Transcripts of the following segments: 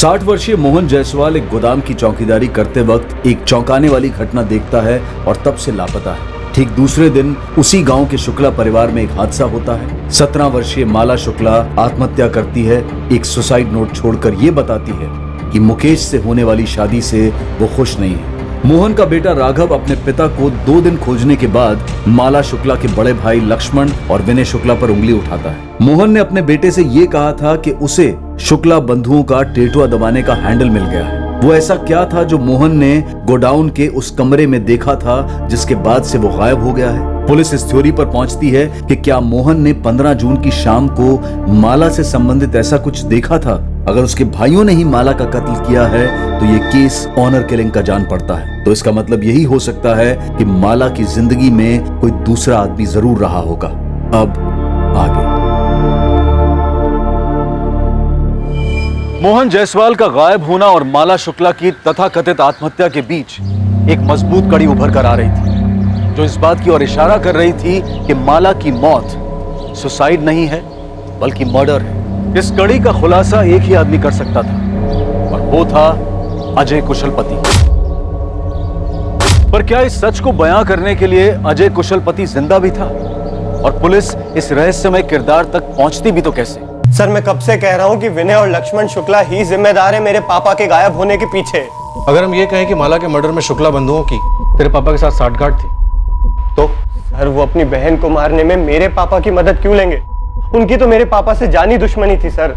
60 वर्षीय मोहन जायसवाल एक गोदाम की चौकीदारी करते वक्त एक चौंकाने वाली घटना देखता है और तब से लापता है। ठीक दूसरे दिन उसी गांव के शुक्ला परिवार में एक हादसा होता है। 17 वर्षीय माला शुक्ला आत्महत्या करती है। एक सुसाइड नोट छोड़कर ये बताती है कि मुकेश से होने वाली शादी से वो खुश नहीं है। मोहन का बेटा राघव अपने पिता को 2 दिन खोजने के बाद माला शुक्ला के बड़े भाई लक्ष्मण और विनय शुक्ला पर उंगली उठाता है। मोहन ने अपने बेटे से ये कहा था कि उसे शुक्ला बंधुओं का टेटुआ दबाने का हैंडल मिल गया है। वो ऐसा क्या था जो मोहन ने गोडाउन के उस कमरे में देखा था जिसके बाद से वो गायब हो गया है। पुलिस इस थ्योरी पर पहुंचती है कि क्या मोहन ने 15 जून की शाम को माला से संबंधित ऐसा कुछ देखा था। अगर उसके भाइयों ने ही माला का कत्ल किया है तो ये केस ऑनर किलिंग का जान पड़ता है। तो इसका मतलब यही हो सकता है कि माला की जिंदगी में कोई दूसरा आदमी जरूर रहा होगा। अब आगे मोहन जायसवाल का गायब होना और माला शुक्ला की तथाकथित आत्महत्या के बीच एक मजबूत कड़ी उभर कर आ रही थी, जो इस बात की ओर इशारा कर रही थी कि माला की मौत सुसाइड नहीं है बल्कि मर्डर है। इस कड़ी का खुलासा एक ही आदमी कर सकता था और वो था अजय कुशलपति। पर क्या इस सच को बयां करने के लिए अजय कुशलपति जिंदा भी था? और पुलिस इस रहस्यमय किरदार तक पहुंचती भी तो कैसे? सर, मैं कब से कह रहा हूं कि विनय और लक्ष्मण शुक्ला ही जिम्मेदार है मेरे पापा के गायब होने के पीछे। अगर हम ये कहें कि माला के मर्डर में शुक्ला बंधुओं की तेरे पापा के साथ साठगांठ थी तो? सर, वो अपनी बहन को मारने में मेरे पापा की मदद क्यों लेंगे? उनकी तो मेरे पापा से जानी दुश्मनी थी सर।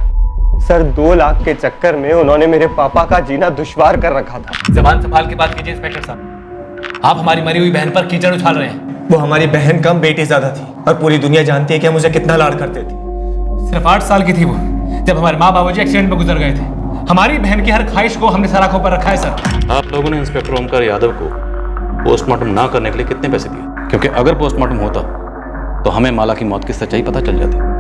2 लाख के चक्कर में उन्होंने मेरे पापा का जीना दुश्वार कर रखा था। जबान संभाल के बात कीजिए इंस्पेक्टर साहब। आप हमारी मरी हुई बहन पर कीचड़ उछाल रहे हैं। वो हमारी बहन कम, बेटी ज्यादा थी और पूरी दुनिया जानती है कि हम उसे कितना लाड करते थे। सिर्फ 8 साल की थी वो जब हमारे माँ बाबूजी एक्सीडेंट में गुजर गए थे। हमारी बहन की हर ख्वाहिश को हमने सराखों पर रखा है सर। आप लोगों ने इंस्पेक्टर ओमकार यादव को पोस्टमार्टम ना करने के लिए कितने पैसे दिए? क्योंकि अगर पोस्टमार्टम होता तो हमें माला की मौत की सच्चाई पता चल जाती।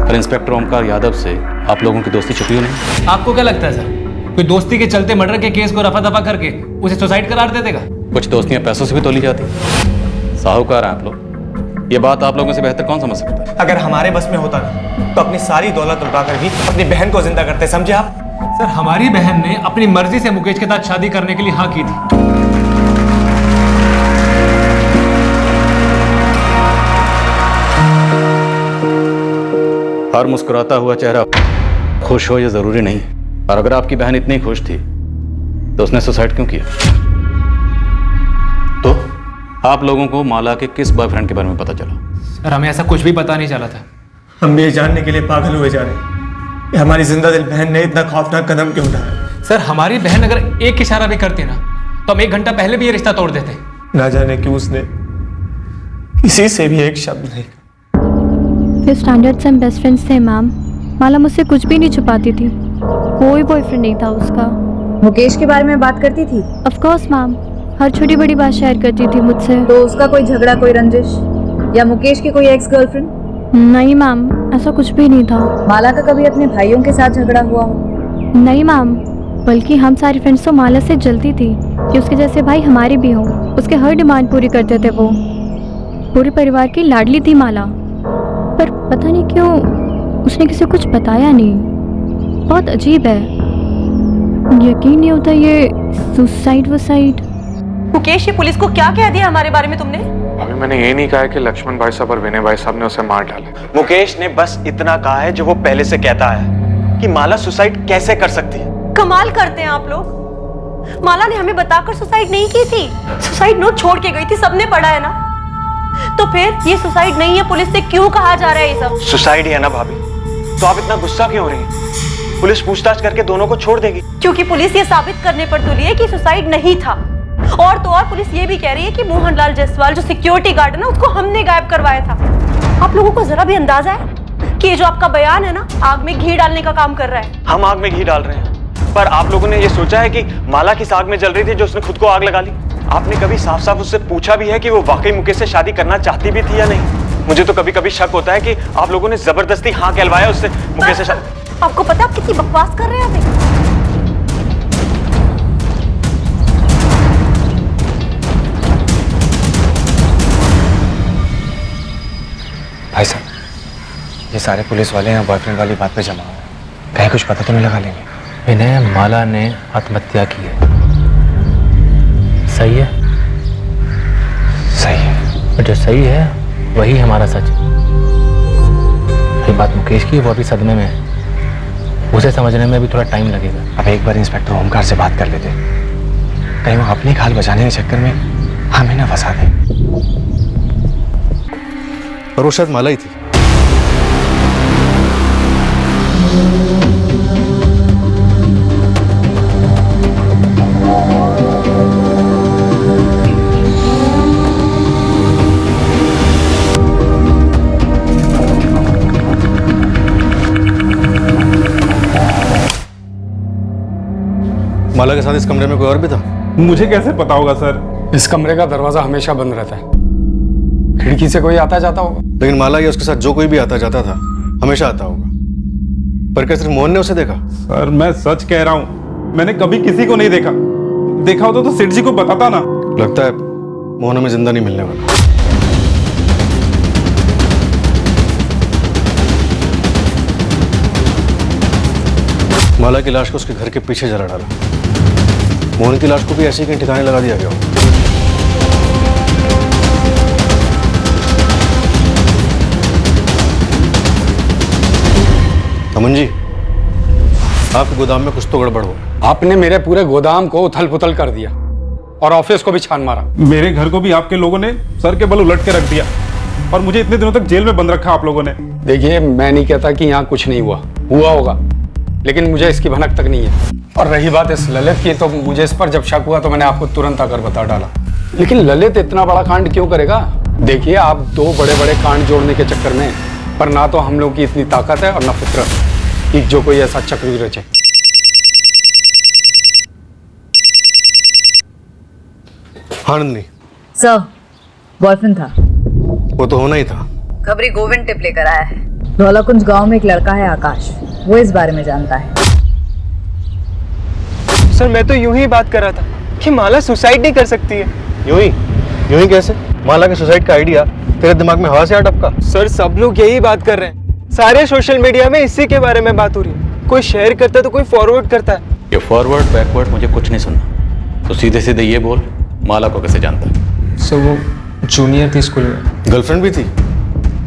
पर इंस्पेक्टर ओमकार यादव से आप लोगों की दोस्ती छुपी नहीं। आपको क्या लगता है सर, कोई दोस्ती के चलते मर्डर के केस को रफा दफा करके उसे सुसाइड करार दे देगा? कुछ दोस्तियां पैसों से भी तोली जाती। साहूकार हैं आप लोग, ये बात आप लोगों से बेहतर कौन समझ सकता है? अगर हमारे बस में होता ना तो अपनी सारी दौलत लुटाकर भी अपनी बहन को जिंदा करते, समझे आप? सर, हमारी बहन ने अपनी मर्जी से मुकेश के साथ शादी करने के लिए हाँ की थी। हर मुस्कुराता हुआ चेहरा खुश हो ये जरूरी नहीं। और अगर आपकी बहन इतनी खुश थी तो उसने सुसाइड क्यों किया? तो आप लोगों को माला के किस बॉयफ्रेंड के बारे में पता चला? सर, हमें ऐसा कुछ भी पता नहीं चला था। हम ये जानने के लिए पागल हुए जा रहे हैं कि हमारी जिंदा दिल बहन ने इतना खौफनाक कदम क्यों उठाया। सर, हमारी बहन अगर एक इशारा भी करती ना तो हम 1 घंटा पहले भी ये रिश्ता तोड़ देते। ना जाने क्यों उसने किसी से भी एक शब्द नहीं। 5th स्टैंडर्ड से हम बेस्ट फ्रेंड्स थे मैम। माला मुझसे कुछ भी नहीं छुपाती थी। कोई बॉयफ्रेंड नहीं था उसका। मुकेश के बारे में बात करती थी? ऑफ कोर्स मैम, हर छोटी बड़ी बात शेयर करती थी मुझसे। तो उसका कोई झगड़ा, कोई रंजिश या मुकेश की कोई एक्स गर्लफ्रेंड? नहीं मैम, ऐसा कुछ भी नहीं था। माला का कभी अपने भाइयों के साथ झगड़ा हुआ हो? नहीं मैम, बल्कि हम सारी फ्रेंड्स तो माला से जलती थी कि उसके जैसे भाई हमारे भी हों। उसके हर डिमांड पूरी करते थे वो। पूरे परिवार की लाडली थी माला। पर पता नहीं क्यों उसने किसी को कुछ बताया नहीं। बहुत अजीब है, यकीन नहीं होता ये सुसाइड वसाइड। मुकेश, ये पुलिस को क्या कह दिया हमारे बारे में तुमने? अभी मैंने ये नहीं कहा है कि लक्ष्मण भाई साहब और विनय भाई साहब ने उसे मार डाला। मुकेश ने बस इतना कहा है जो वो पहले से कहता है कि माला सुसाइड कैसे कर सकती है। कमाल करते हैं आप लोग। माला ने हमें बताकर सुसाइड नहीं की थी, सुसाइड नोट छोड़ के गई थी। सबने पढ़ा है ना? तो फिर ये सुसाइड नहीं है, पुलिस से क्यों कहा जा रहा है ये सब? सुसाइड ही है ना भाभी, तो आप इतना गुस्सा क्यों हो रही हैं? पुलिस पूछताछ करके दोनों को छोड़ देगी। क्योंकि पुलिस ये साबित करने पर तुली है कि सुसाइड नहीं था। और तो और पुलिस ये भी कह रही है कि मोहनलाल जायसवाल जो सिक्योरिटी गार्ड है ना, उसको हमने गायब करवाया था। आप लोगों को जरा भी अंदाजा है कि ये जो आपका बयान है ना, आग में घी डालने का काम कर रहा है? हम आग में घी डाल रहे हैं, पर आप लोगों ने ये सोचा है कि माला किस आग में जल रही थी जो उसने खुद को आग लगा ली? आपने कभी साफ साफ उससे पूछा भी है कि वो वाकई मुकेश से शादी करना चाहती भी थी या नहीं? मुझे तो कभी कभी शक होता है कि आप लोगों ने जबरदस्ती हाँ कहलवाया उससे मुकेश से शादी। आपको पता है आप कितनी बकवास कर रहे हैं अभी? भाई साहब, ये सारे पुलिस वाले यहाँ बॉयफ्रेंड वाली बात पे जमा हुए हैं। कहीं कुछ पता तो नहीं लगा लेंगे? विनय, माला ने आत्महत्या की है। सही है? सही है। और जो सही है वही हमारा सच है। ये बात मुकेश की, वो अभी सदमे में है, उसे समझने में भी थोड़ा टाइम लगेगा। अब एक बार इंस्पेक्टर ओमकार से बात कर लेते, कहीं वो अपनी खाल बचाने के चक्कर में हमें ना फंसा दे। पर वो शायद माला ही थी। माला के साथ इस कमरे में कोई और भी था? मुझे कैसे पता होगा सर? इस कमरे का दरवाजा हमेशा बंद रहता है, खिड़की से कोई आता जाता होगा। लेकिन माला या उसके साथ जो कोई भी आता जाता था हमेशा आता होगा। पर क्या सिर्फ मोहन ने उसे देखा? सर मैं सच कह रहा हूँ, मैंने कभी किसी को नहीं देखा। देखा होता तो सेठ जी को बताता ना। लगता है मोहन हमें जिंदा नहीं मिलने वाला। माला की लाश को उसके घर के पीछे जला डाला। मोहन की लाश को भी ऐसे ही कहीं ठिकाने लगा दिया गया हो। अमन जी, आपके गोदाम में कुछ तो गड़बड़ हो। आपने मेरे पूरे गोदाम को उथल पुथल कर दिया और ऑफिस को भी छान मारा। मेरे घर को भी आपके लोगों ने सर के बल उलट के रख दिया और मुझे इतने दिनों तक जेल में बंद रखा आप लोगों ने। देखिए, मैं नहीं कहता कि यहाँ कुछ नहीं हुआ होगा, लेकिन मुझे इसकी भनक तक नहीं है। और रही बात इस ललित की, तो मुझे इस पर जब शक हुआ तो मैंने आपको तुरंत आकर बता डाला। लेकिन ललित इतना बड़ा कांड क्यों करेगा? देखिए, आप दो बड़े बड़े कांड जोड़ने के चक्कर में, पर ना तो हम लोगों की इतनी ताकत है और ना फितरत कि जो कोई ऐसा चक्र भी रचे। हाँ नंदिनी। सर, बॉयफ्रेंड था। वो तो होना ही था। खबरी गोविंद टिप लेकर आया है। धौलाकुंज गांव में एक लड़का है आकाश, वो इस बारे में जानता है। सर मैं तो यूं ही बात कर रहा था कि माला सुसाइड नहीं कर सकती है। यूं ही कैसे? माला के सुसाइड का आइडिया तेरे दिमाग में हवा से आ टपका? सर सब लोग यही बात कर रहे हैं, सारे सोशल मीडिया में इसी के बारे में बात हो रही है। कोई शेयर करता है तो कोई फॉरवर्ड करता है। ये फॉरवर्ड बैकवर्ड मुझे कुछ नहीं सुनना, तो सीधे सीधे ये बोल, माला को कैसे जानता है? सर वो जूनियर थी स्कूल में। गर्लफ्रेंड भी थी?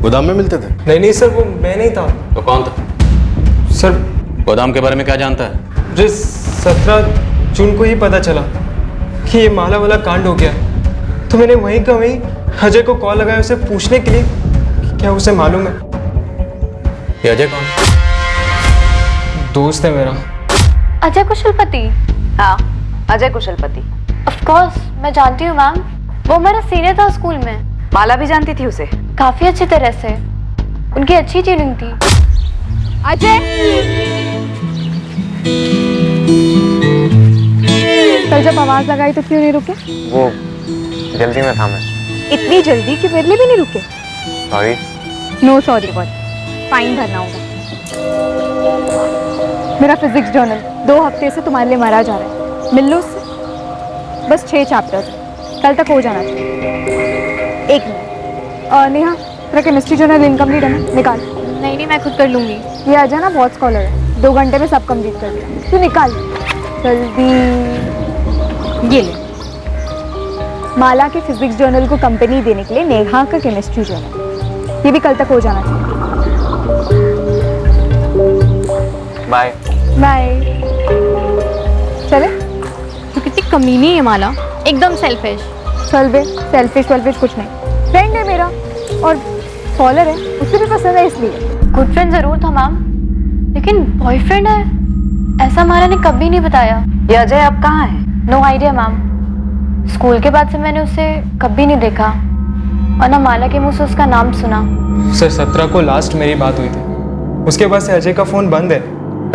गोदाम में मिलते थे? नहीं सर, वो मैं नहीं था। तो कौन था? सर गोदाम के बारे में क्या जानता है? मुझे 17 जून को ही पता चला कि ये माला वाला कांड हो गया, तो मैंने वहीं का वहीं अजय को कॉल लगाया उसे पूछने के लिए कि क्या उसे मालूम है। ये अजय कौन? दोस्त है मेरा। अजय कुशलपति? हाँ, अजय कुशलपति। ऑफ कोर्स मैं जानती हूँ मैम, वो मेरा सीनियर था स्कूल में। माला भी जानती थी उसे? काफी अच्छी तरह से, उनकी अच्छी ट्यूनिंग थी। अजय! कल जब आवाज लगाई तो क्यों नहीं रुके? वो जल्दी में था मैं। इतनी जल्दी कि मेरे लिए भी नहीं रुके? Sorry. No sorry what? Fine भरना होगा। मेरा फिजिक्स जर्नल 2 हफ्ते से तुम्हारे लिए मरा जा रहा है, मिल लो उससे। बस 6 चैप्टर्स, कल तक हो जाना चाहिए। 1 मिनट। नेहा, तेरा केमिस्ट्री जर्नल इनकम्प्लीट है ना? निकाल। नहीं मैं खुद कर लूंगी। ये आ जाना, बहुत स्कॉलर है, 2 घंटे में सब कंप्लीट कर दिया। तू निकाल जल्दी। ये ले, माला के फिजिक्स जर्नल को कंपनी देने के लिए नेहा का केमिस्ट्री जर्नल, ये भी कल तक हो जाना चाहिए। Bye bye. चले? तू कितनी कमीनी है माला, एकदम सेल्फिश। चल बे, सेल्फिश कुछ नहीं, फ्रेंड है मेरा और फॉलोअर है, उसे भी पसंद है इसलिए। गुड फ्रेंड जरूर था मैम, लेकिन बॉयफ्रेंड है ऐसा माला ने कभी नहीं बताया। ये अजय अब कहाँ है? नो आइडिया मैम, स्कूल के बाद से मैंने उसे कभी नहीं देखा और ना माला के मुंह से उसका नाम सुना। सर 17 को लास्ट मेरी बात हुई थी, उसके बाद से अजय का फोन बंद है।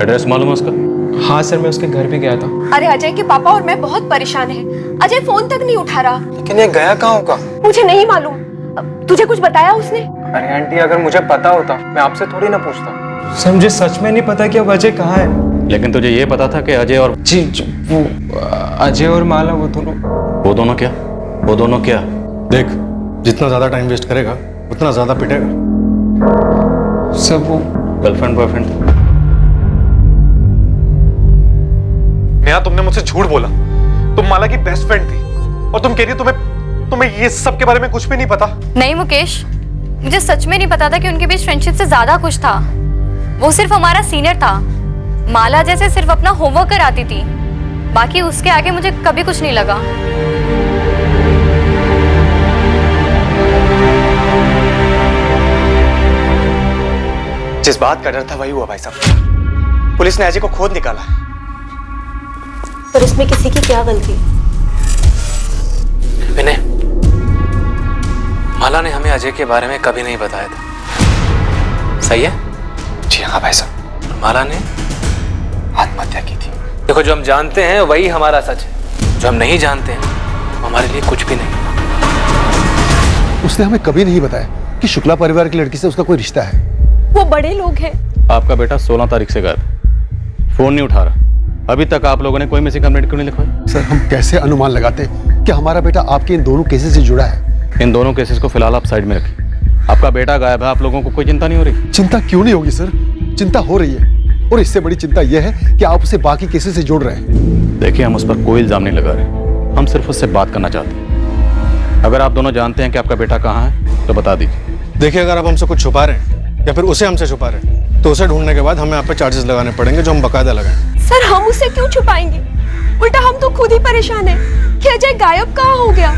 एड्रेस मालूम है उसका? हाँ सर, मैं उसके घर भी गया था। अरे अजय के पापा और मैं बहुत परेशान हैं। अजय फोन तक नहीं उठा रहा। लेकिन ये गया कहाँ होगा? मुझे नहीं मालूम। तुझे कुछ बताया उसने? अरे आंटी, अगर मुझे पता होता मैं आपसे थोड़ी ना पूछता। सर मुझे सच में नहीं पता कि अब अजय कहाँ है। लेकिन तुझे ये पता था कि अजय और जी वो अजय और माला वो दोनों क्या? देख, जितना ज्यादा टाइम वेस्ट करेगा उतना ज्यादा पिटेगा। सब वो गर्लफ्रेंड बॉयफ्रेंड? नेहा, तुमने मुझसे झूठ बोला। तुम माला की बेस्ट फ्रेंड थी और तुम कह रही हो तुम्हें ये सब के बारे में कुछ भी नहीं पता। नहीं मुकेश, मुझे सच में नहीं पता था कि उनके बीच फ्रेंडशिप से ज्यादा कुछ था। वो सिर्फ हमारा सीनियर था। माला जैसे सिर्फ अपना होमवर्क कराती थी, बाकी उसके आगे मुझे कभी कुछ नहीं लगा। जिस बात का डर था वही हुआ भाई साहब। पुलिस ने अजय को खोद निकाला। पर इसमें किसी की क्या गलती? विनय, माला ने हमें अजय के बारे में कभी नहीं बताया था, सही है? जी हाँ भाई साहब। और माला ने आत्महत्या की थी। देखो, जो हम जानते हैं वही हमारा सच है, जो हम नहीं जानते हैं वो हमारे लिए कुछ भी नहीं। उसने हमें कभी नहीं बताया कि शुक्ला परिवार की लड़की से उसका कोई रिश्ता है। वो बड़े लोग हैं। आपका बेटा 16 तारीख से गायब, फोन नहीं उठा रहा। अभी तक आप लोगों ने कोई मिसिंग कंप्लेंट क्यों नहीं लिखवाई? सर, हम कैसे अनुमान लगाते कि हमारा बेटा आपके इन दोनों केसेस से जुड़ा है? इन दोनों केसेस को फिलहाल आप साइड में रखिए। आपका बेटा गायब है, आप लोगों को कोई चिंता नहीं हो रही? चिंता क्यों नहीं होगी सर, चिंता हो रही है। और इससे बड़ी चिंता यह है कि आप उसे बाकी केसेस से जोड़ रहे हैं। देखिए, हम उस पर कोई इल्जाम नहीं लगा रहे, हम सिर्फ उससे बात करना चाहते हैं। अगर आप दोनों जानते हैं कि आपका बेटा कहाँ है तो बता दीजिए। देखिए, अगर आप हमसे कुछ छुपा रहे हैं या फिर उसे हमसे छुपा रहे हैं तो उसे ढूंढने के बाद हमें आप पे चार्जेस लगाने पड़ेंगे, जो हम बकायदा लगाएंगे। सर, हम उसे क्यों छुपाएंगे? उल्टा हम तो खुद ही परेशान हैं कि अजय गायब कहाँ हो गया।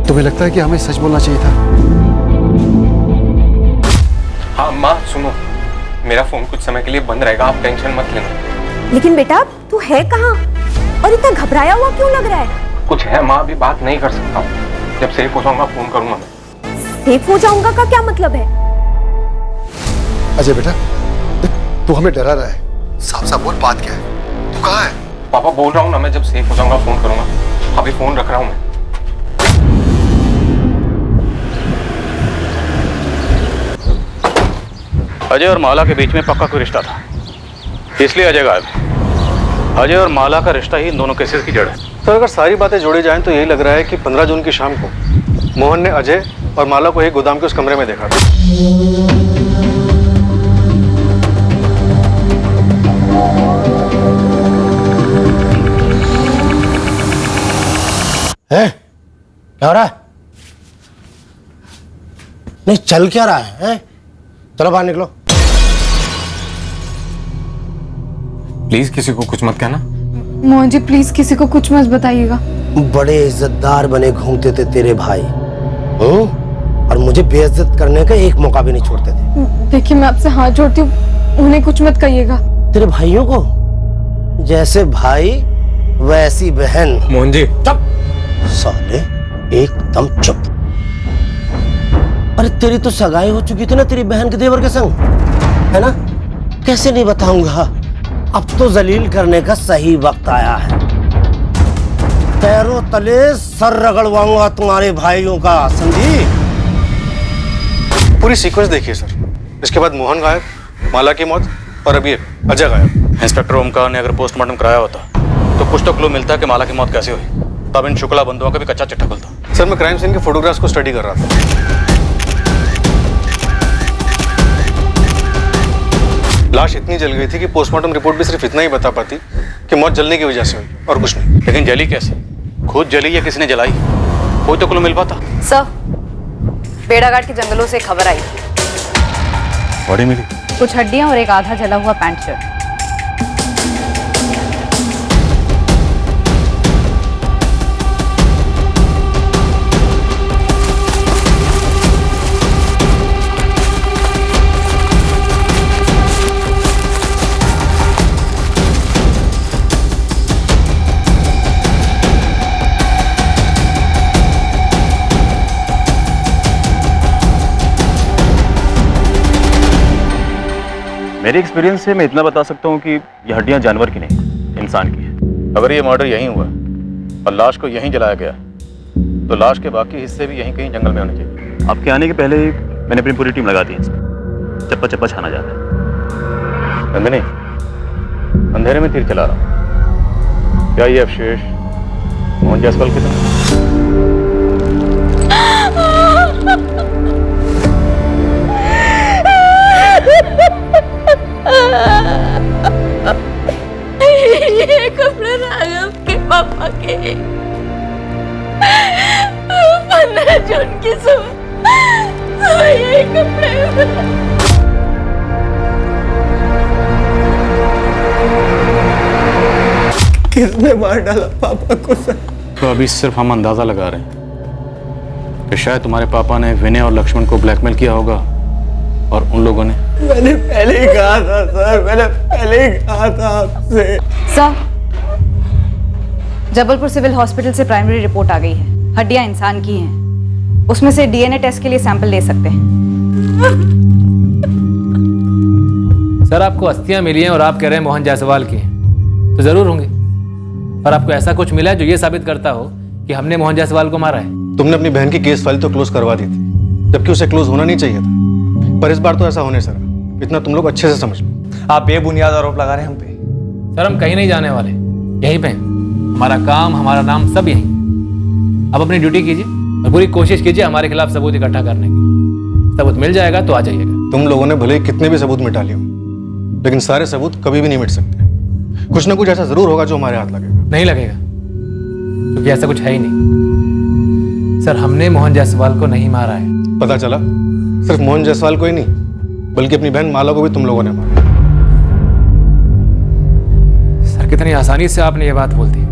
तुम्हें लगता है कि हमें सच बोलना चाहिए था? हाँ माँ सुनो, मेरा फोन कुछ समय के लिए बंद रहेगा, आप टेंशन मत लेना। लेकिन बेटा, तू है कहाँ और इतना घबराया हुआ क्यों लग रहा है? कुछ है माँ, अभी बात नहीं कर सकता। जब सेफ हो जाऊंगा फोन करूंगा मैं। सेफ हो जाऊंगा का क्या मतलब है? अजय बेटा, तू हमें डरा रहा है। साफ साफ बोल, बात क्या है? तू कहाँ है? पापा बोल रहा हूँ ना, मैं जब सेफ हो जाऊंगा फोन करूंगा। अभी फोन रख रहा हूँ मैं। अजय और माला के बीच में पक्का कोई रिश्ता था, इसलिए अजय गायब है। अजय और माला का रिश्ता ही इन दोनों केसेस की जड़ है। तो अगर सारी बातें जोड़ी जाएं तो यही लग रहा है कि 15 जून की शाम को मोहन ने अजय और माला को एक गोदाम के उस कमरे में देखा था। क्या हो रहा है? नहीं, चल क्या रहा है? चलो बाहर निकलो। प्लीज किसी को कुछ मत कहना। मोहन जी, प्लीज किसी को कुछ मत बताइएगा। बड़े इज्जतदार बने घूमते थे तेरे भाई, और मुझे बेइज्जत करने का एक मौका भी नहीं छोड़ते थे। देखिए, मैं आपसे हाथ जोड़ती हूँ, उन्हें कुछ मत कहिएगा। तेरे भाइयों को जैसे भाई वैसी बहन। मोहन जी चुप साले, एकदम चुप। अरे तेरी तो सगाई हो चुकी थी ना तेरी बहन के देवर के संग, है ना? कैसे नहीं बताऊंगा। अब तो जलील करने का सही वक्त आया है। पैरों तले सर रगड़वाऊंगा तुम्हारे भाइयों का, समझी? पूरी सीक्वेंस देखिए सर। इसके बाद मोहन गायब, माला की मौत और अभी अजय गायब। इंस्पेक्टर ओमकार ने अगर पोस्टमार्टम कराया होता तो कुछ तो क्लू मिलता कि माला की मौत कैसे हुई, तब इन शुक्ला बंधुओं का भी कच्चा चिट्ठा खुलता। सर, मैं क्राइम सीन के फोटोग्राफ्स को स्टडी कर रहा था। लाश इतनी जल गई थी कि पोस्टमार्टम रिपोर्ट भी सिर्फ इतना ही बता पाती कि मौत जलने की वजह से हुई और कुछ नहीं। लेकिन जली कैसे? खुद जली या किसी ने जलाई? कोई तो क्लू मिल पाता। सर, बेड़ाघाट के जंगलों से खबर आई, बॉडी मिली, कुछ हड्डियां और एक आधा जला हुआ पैंट शर्ट। मेरे एक्सपीरियंस से मैं इतना बता सकता हूँ कि ये हड्डियाँ जानवर की नहीं, इंसान की है। अगर ये मर्डर यहीं हुआ और लाश को यहीं जलाया गया तो लाश के बाकी हिस्से भी यहीं कहीं जंगल में होने चाहिए। आपके आने के पहले मैंने अपनी पूरी टीम लगा दी इसमें, चप्पा चप्पा छाना जा रहा है। नंदिनी, अंधेरे में तीर चला रहा हूँ, क्या ये अवशेष मोहन जायसवाल के थे? राघव के पापा के 15 जून की सुबह यही कपड़े किसने मार डाला पापा को सर? तो अभी सिर्फ हम अंदाजा लगा रहे हैं कि शायद तुम्हारे पापा ने विनय और लक्ष्मण को ब्लैकमेल किया होगा और उन लोगों ने। मैंने पहले ही कहा था सर, मैंने पहले ही कहा था आपसे। सर, जबलपुर सिविल हॉस्पिटल से प्राइमरी रिपोर्ट आ गई है। हड्डियां इंसान की हैं। उसमें से डीएनए टेस्ट के लिए सैंपल ले सकते हैं। सर आपको अस्थियां मिली हैं और आप कह रहे हैं मोहन जायसवाल की हैं, तो जरूर होंगे। और आपको ऐसा कुछ मिला है जो ये साबित करता हो कि हमने मोहन जायसवाल को मारा है। तुमने अपनी बहन की केस फाइल तो क्लोज करवा दी थी, जबकि उसे क्लोज होना नहीं चाहिए था। पर इस बार तो ऐसा होने सर, इतना तुम लोग अच्छे से समझ लो। आप बेबुनियाद आरोप लगा रहे हैं हम पे। सर हम कहीं नहीं जाने वाले, यहीं पे हमारा काम, हमारा नाम सब यहीं। अब अपनी ड्यूटी कीजिए और पूरी कोशिश कीजिए हमारे खिलाफ सबूत इकट्ठा करने की। सबूत मिल जाएगा तो आ जाइएगा। तुम लोगों ने भले ही कितने भी सबूत मिटा लिए हो, लेकिन सारे सबूत कभी भी नहीं मिट सकते। कुछ ना कुछ ऐसा जरूर होगा जो हमारे हाथ लगेगा। नहीं लगेगा, क्योंकि ऐसा कुछ है ही नहीं। सर हमने मोहन जायसवाल को नहीं मारा है। पता चला सिर्फ मोहन जायसवाल को ही नहीं, बल्कि अपनी बहन माला को भी तुम लोगों ने मारा। सर कितनी आसानी से आपने ये बात बोल दी।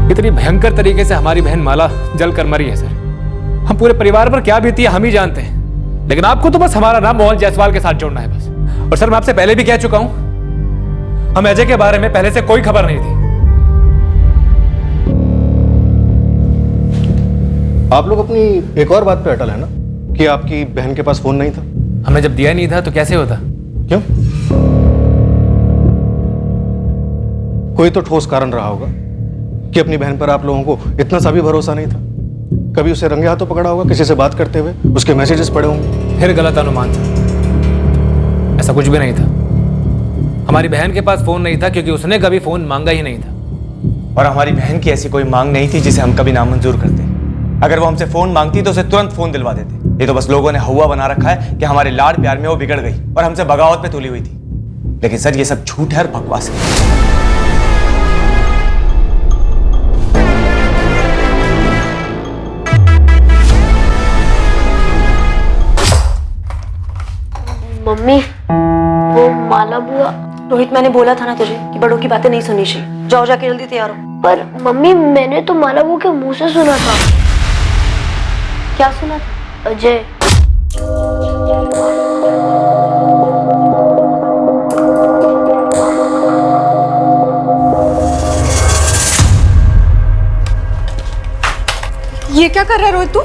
कितनी भयंकर तरीके से हमारी बहन माला जल कर मरी है सर। हम पूरे परिवार पर क्या बीती है हम ही जानते हैं, लेकिन आपको तो बस हमारा नाम मोहन जायसवाल के साथ जोड़ना है बस। और सर मैं आपसे पहले भी कह चुका हूं, हम अजय के बारे में पहले से कोई खबर नहीं थी। आप लोग अपनी एक और बात पे अटल है ना कि आपकी बहन के पास फोन नहीं था। हमें जब दिया नहीं था तो कैसे होता? क्यों? कोई तो ठोस कारण रहा होगा कि अपनी बहन पर आप लोगों को इतना सा भी भरोसा नहीं था। कभी उसे रंगे हाथों पकड़ा होगा किसी से बात करते हुए, उसके मैसेजेस पढ़े होंगे। फिर गलत अनुमान था, ऐसा कुछ भी नहीं था। हमारी बहन के पास फोन नहीं था क्योंकि उसने कभी फोन मांगा ही नहीं था। और हमारी बहन की ऐसी कोई मांग नहीं थी जिसे हम कभी नामंजूर करते। अगर वो हमसे फोन मांगती तो उसे तुरंत फोन दिलवा देते। ये तो बस लोगों ने हवा बना रखा है कि हमारे लाड प्यार में वो बिगड़ गई और हमसे बगावत पे तुली हुई थी। लेकिन सर ये सब झूठ है और बकवास है। मम्मी, वो माला बुआ। रोहित मैंने बोला था ना तुझे कि बड़ों की बातें नहीं सुननी चाहिए। जाओ जाके जल्दी तैयार हो। पर मम्मी मैंने तो माला बुआ के मुंह से सुना था। क्या सुना था? अजय। ये क्या कर रहा है रोहित तू?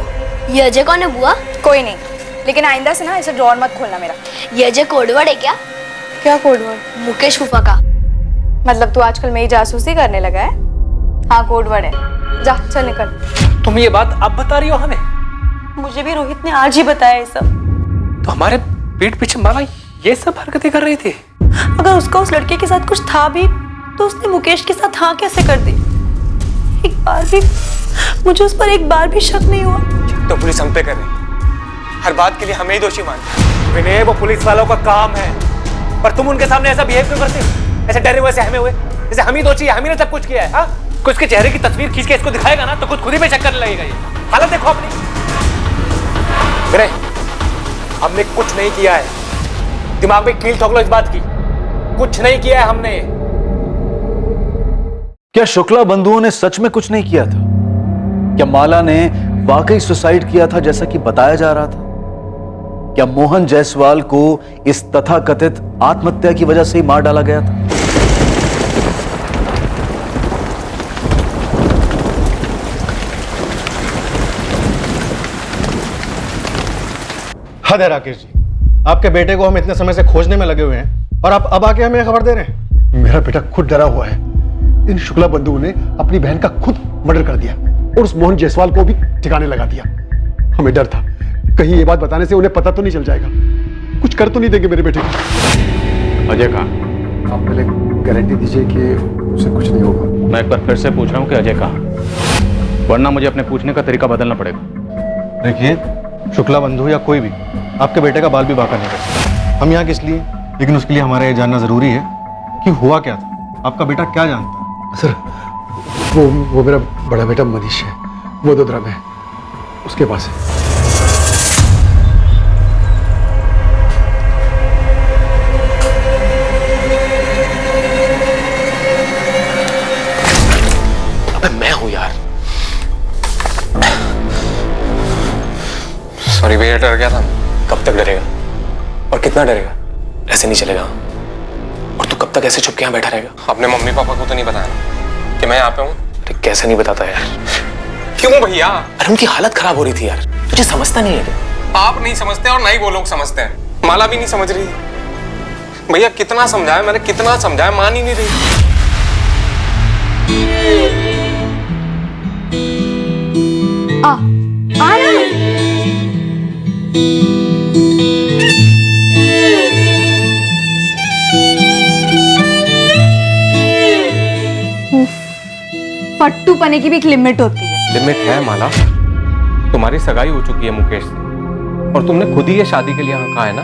ये अजय कौन है बुआ? कोई नहीं, लेकिन आइंदा से ना ऐसे ड्रॉर मत खोलना मेरा। ये अजय कोडवर्ड है क्या? क्या कोडवर्ड? मुकेश फूफा का। मतलब तू आजकल मेरी जासूसी करने लगा है? हाँ कोडवर्ड है। जा चल निकल। तुम ये बात अब बता रही हो हमें? मुझे भी रोहित ने आज ही बताया ये सब। तो हमारे पीठ पीछे माला ये सब हरकतें कर रही थी? अगर उसका उस लड़के के साथ कुछ था भी तो उसने मुकेश के साथ हाँ कैसे कर दी? एक बार भी मुझे उस पर एक बार भी शक नहीं हुआ। तो पुलिस हम पे कर रही, हर बात के लिए हमें ही दोषी मानते। विनय, वो पुलिस वालों का काम है, पर तुम उनके सामने ऐसा बिहेव क्यों करते हो? ऐसे डरे हुए सहमे हुए, जैसे हम ही दोषी है, हम ही ने सब कुछ किया है। हाँ, कोई उसके चेहरे की तस्वीर खींच के इसको दिखाएगा ना तो खुद ही पे चक्कर लगेगा। ये हालत देखो अपनी। विनय, हमने कुछ नहीं किया है, दिमाग में कील ठोक लो इस बात की। कुछ नहीं किया है हमने। क्या शुक्ला बंधुओं ने सच में कुछ नहीं किया था? क्या माला ने वाकई सुसाइड किया था जैसा कि बताया जा रहा था? क्या मोहन जायसवाल को इस तथाकथित आत्महत्या की वजह से ही मार डाला गया था? हद है राकेश जी, आपके बेटे को हम इतने समय से खोजने में लगे हुए हैं और आप अब आके हमें खबर दे रहे हैं। मेरा बेटा खुद डरा हुआ है। इन शुक्ला बंधुओं ने अपनी बहन का खुद मर्डर कर दिया और उस मोहन जायसवाल को भी ठिकाने लगा दिया। हमें डर था कहीं ये बात बताने से उन्हें पता तो नहीं चल जाएगा, कुछ कर तो नहीं देंगे मेरे बेटे को। अजय कहाँ? आप पहले गारंटी दीजिए कि उसे कुछ नहीं होगा। मैं एक बार फिर से पूछ रहा हूँ कि अजय कहाँ, वरना मुझे अपने पूछने का तरीका बदलना पड़ेगा। देखिए, शुक्ला बंधु या कोई भी आपके बेटे का बाल भी बांका नहीं कर सकता। हम यहाँ किस लिए, लेकिन उसके लिए हमारा ये जानना जरूरी है कि हुआ क्या था। आपका बेटा क्या जानता है? सर वो मेरा बड़ा बेटा मनीष है, वडोदरा में, उसके पास है। अबे मैं हूं यार। सॉरी भैया, डर गया था। कब तक डरेगा और कितना डरेगा? ऐसे नहीं चलेगा। और तू कब तक ऐसे छुप के यहाँ बैठा रहेगा? अपने मम्मी पापा को तो नहीं बताया कि मैं यहाँ पे हूँ? अरे कैसे नहीं बताता यार? क्यों भैया? अरे उनकी हालत खराब हो रही थी यार, मुझे समझता नहीं है क्या? आप नहीं समझते और ना ही वो लोग समझते हैं। माला भी नहीं समझ रही भैया। कितना समझाया मैंने, कितना समझाया, मान ही नहीं रही। आ ना। फट्टू पने की भी एक लिमिट होती है। लिमिट है माला। तुम्हारी सगाई हो चुकी है मुकेश से और तुमने खुद ही ये शादी के लिए हाँ कहा है ना।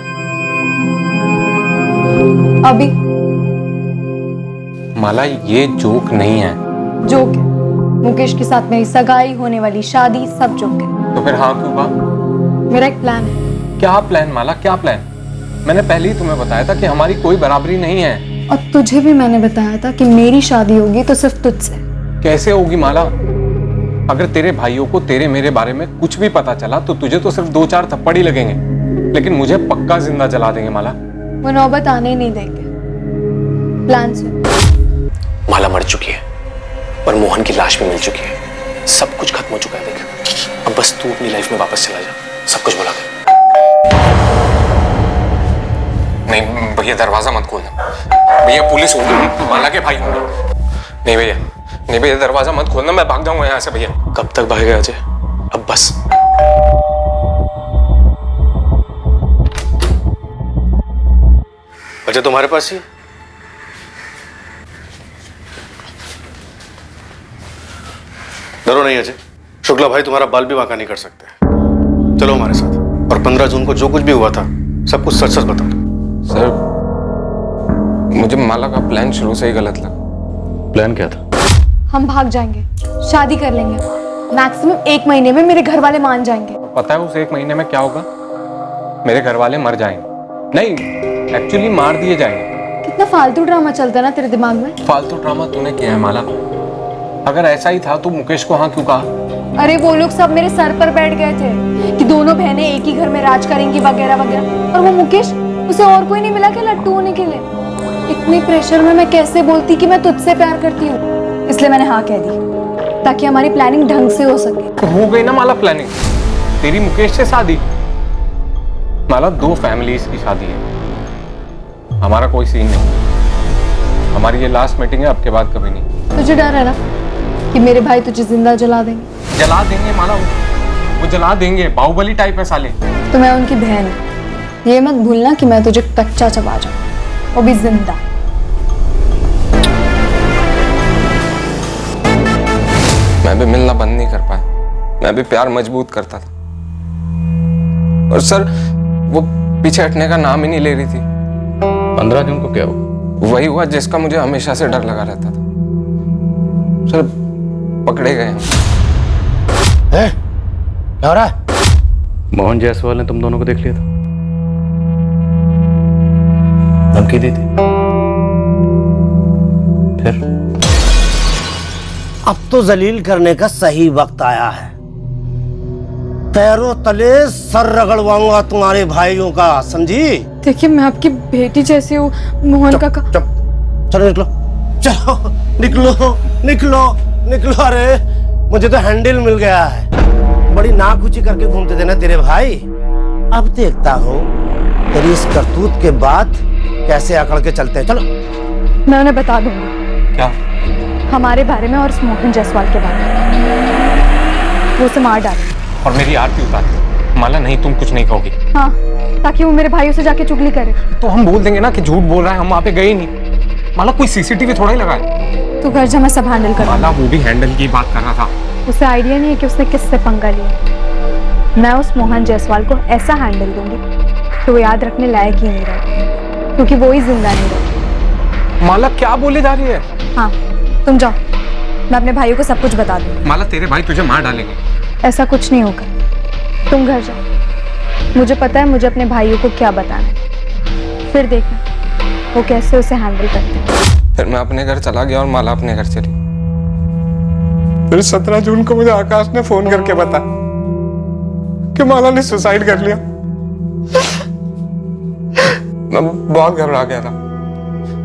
अभी माला ये जोक नहीं है। जोक है। मुकेश के साथ मेरी सगाई, होने वाली शादी, सब जोक है। तो फिर हाँ क्यों कहा? मेरा एक प्लान है। क्या प्लान माला, क्या प्लान? मैंने पहले ही तुम्हें बताया था कि हमारी कोई बराबरी नहीं है। और तुझे भी मैंने बताया था कि मेरी शादी होगी तो सिर्फ तुझसे। कैसे होगी माला? अगर तेरे भाइयों को तेरे मेरे बारे में कुछ भी पता चला तो तुझे तो सिर्फ 2-4 थप्पड़ ही लगेंगे, लेकिन मुझे पक्का जिंदा जला देंगे माला। वो नौबत आने ही नहीं देंगे। प्लान सुन। माला मर चुकी है और मोहन की लाश भी मिल चुकी है। सब कुछ खत्म हो चुका है। देख, अब बस तू अपनी लाइफ में वापस चला जा, सब कुछ भुला दे। नहीं भैया, दरवाजा मत खोलना भैया, पुलिस होगी, माला के भाई होंगे। नहीं भैया, नहीं भैया, दरवाजा मत खोलना, मैं भाग जाऊंगा यहाँ से भैया। कब तक भागेगा अजय? अब बस। अजय तुम्हारे पास ही? डरो नहीं अजय, शुक्ला भाई तुम्हारा बाल भी बांका नहीं कर सकते। चलो हमारे साथ, और 15 जून को जो कुछ भी हुआ था सब कुछ सच सच बता दो। सर, मुझे माला का प्लान शुरू से ही गलत लगा। प्लान क्या था? हम भाग जाएंगे, शादी कर लेंगे, मैक्सिमम 1 महीने में मेरे घर वाले मान जाएंगे। पता है उस 1 महीने में क्या होगा? मेरे घर वाले मर जाएंगे। नहीं, एक्चुअली मार दिए जाएंगे। कितना फालतू ड्रामा चलता है ना तेरे दिमाग में। फालतू ड्रामा तूने किया है माला। अगर ऐसा ही था तो मुकेश को हाँ क्यों कहा? अरे वो लोग सब मेरे सर पर बैठ गए थे कि दोनों बहनें एक ही घर में राज करेंगी वगैरह वगैरह, और वो मुकेश, उसे और कोई नहीं मिला क्या लट्टू होने के लिए? इतने प्रेशर में मैं कैसे बोलती कि मैं तुझसे प्यार करती हूँ? इसलिए मैंने हाँ कह दी ताकि हमारी प्लानिंग ढंग से हो सके। हो गई ना माला प्लानिंग, तेरी मुकेश से शादी। माला 2 फैमिलीज की शादी है, हमारा कोई सीन नहीं। हमारी ये लास्ट मीटिंग है, अब के बाद कभी नहीं। तुझे डर है ना कि मेरे भाई तुझे जिंदा जला देंगे? जला देंगे माला, वो जला देंगे। बाहुबली टाइप है साले। तो मैं उनकी बहन हूँ, ये मत भूलना कि मैं तुझे कच्चा चबा जाऊँ, वो भी जिंदा। मैं भी मिलना बंद नहीं कर पाया, मैं भी प्यार मजबूत करता था। और सर, वो पीछे हटने का नाम ही नहीं ले रही थी। 15 जून को क्या हुआ? वही हुआ जिसका मुझे हमेशा से डर लगा रहता था। सर, पकड़े गए हम। क्या हो रहा है? मोहन जायसवाल ने तुम दोनों को देख लिया था, धमकी दी थी। फिर अब तो जलील करने का सही वक्त आया है। पैरों तले सर रगड़वाऊंगा तुम्हारे भाइयों का, समझी? देखिए, मैं आपकी बेटी जैसी हूँ। मोहन का चलो निकलो, चलो निकलो निकलो निकलो। अरे मुझे तो हैंडल मिल गया है। बड़ी नाक ऊंची करके घूमते थे ना तेरे भाई, अब देखता हूँ तेरी इस करतूत के बाद कैसे अकड़ के चलते हैं। चलो मैं उन्हें बता दूंगी। क्या? हमारे बारे में और उस मोहन जायसवाल के बारे में। वो उसे मार डालेंगे और मेरी आरती उतार। माला नहीं, तुम कुछ नहीं कहोगी। हाँ, ताकि वो मेरे भाइयों से जाके चुगली करे। तो हम बोल देंगे ना कि झूठ बोल रहा है, हम वहाँ पे गए ही नहीं। माला कोई सीसीटीवी थोड़ा ही लगा है। तू घर जा, मैं सब हैंडल कर। माला वो भी हैंडल की बात कर रहा था। उसे आइडिया नहीं है कि उसने किससे पंगा लिया। मैं उस मोहन जायसवाल को ऐसा हैंडल दूंगी तो वो याद रखने लायक ही नहीं रहेगा, क्योंकि वो ही जिंदा नहीं रहेगा। माला क्या बोले जा रही है? हाँ तुम जाओ, मैं अपने भाइयों को सब कुछ बता दूंगी। माला तेरे भाई तुझे मार डालेंगे। ऐसा कुछ नहीं होगा, तुम घर जाओ, मुझे पता है मुझे अपने भाइयों को क्या बताना है, फिर देखना वो कैसे उसे हैंडल करते हैं। फिर मैं अपने घर चला गया और माला अपने घर चली। फिर 17 जून को मुझे आकाश ने फोन करके बताया कि माला ने सुसाइड कर लिया। मैं बहुत घबरा गया था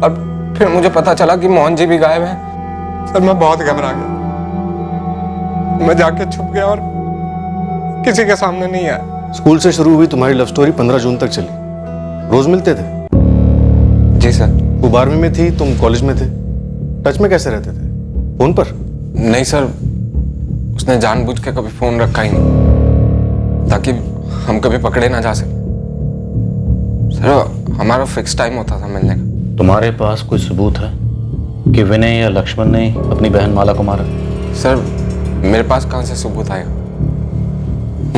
और फिर मुझे पता चला कि मोहन जी भी गायब हैं। सर मैं बहुत घबरा गया, मैं जाके छुप गया और किसी के सामने नहीं आया। स्कूल से शुरू हुई तुम्हारी लव स्टोरी 15 जून तक चली। रोज मिलते थे? जी सर। वो 12वीं में थी, तुम कॉलेज में थे, टच में कैसे रहते थे? फोन पर? नहीं सर, उसने जानबूझ के कभी फोन रखा ही नहीं ताकि हम कभी पकड़े ना जा सके। सर हमारा फिक्स टाइम होता था मिलने का। तुम्हारे पास कोई सबूत है कि विनय या लक्ष्मण ने अपनी बहन माला को मारा? सर मेरे पास कहाँ से सबूत आएगा?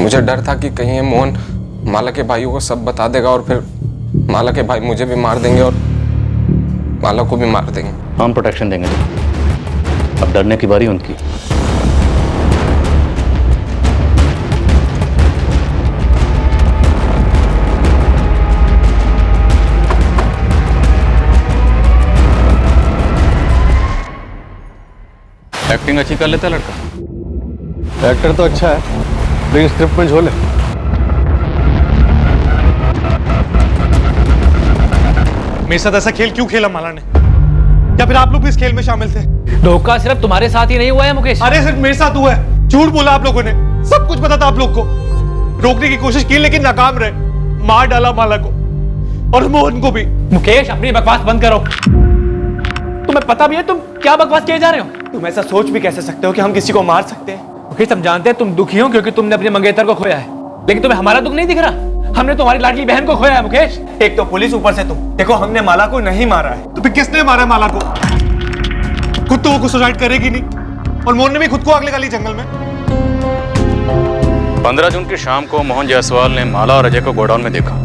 मुझे डर था कि कहीं ये मोहन माला के भाइयों को सब बता देगा और फिर माला के भाई मुझे भी मार देंगे और माला को भी मार देंगे। हम प्रोटेक्शन देंगे, अब डरने की बारी उनकी। एक्टिंग अच्छी कर लेता है लड़का। एक्टर तो अच्छा है लेकिन स्क्रिप्ट में झोल है। मेरे साथ ऐसा खेल क्यों खेला माला ने? या फिर आप लोग भी इस खेल में शामिल थे? धोखा सिर्फ तुम्हारे साथ ही नहीं हुआ है मुकेश। अरे सिर्फ मेरे साथ हुआ है। झूठ बोला आप लोगों ने, सब कुछ पता था आप लोग को। रोकने की कोशिश की लेकिन नाकाम रहे। मार डाला माला को और मोहन को भी। मुकेश अपनी बकवास बंद करो। तुम्हें पता भी है तुम क्या बकवास किए जा रहे हो? तुम ऐसा सोच भी कैसे सकते हो कि हम किसी को मार सकते हैं? मुकेश हम जानते हैं तुम दुखी हो क्योंकि तुमने अपने मंगेतर को खोया है, लेकिन तुम्हें हमारा दुख नहीं दिख रहा? हमने तुम्हारी लाडली बहन को खोया है मुकेश। एक तो पुलिस, ऊपर से तुम। देखो हमने माला को नहीं मारा है। तो फिर किसने मारा है माला को? खुद तो वो सुसाइड करेगी नहीं और मोहन ने भी खुद को आग लगा ली जंगल में। 15 जून की शाम को मोहन जायसवाल ने माला और अजय को गोडाउन में देखा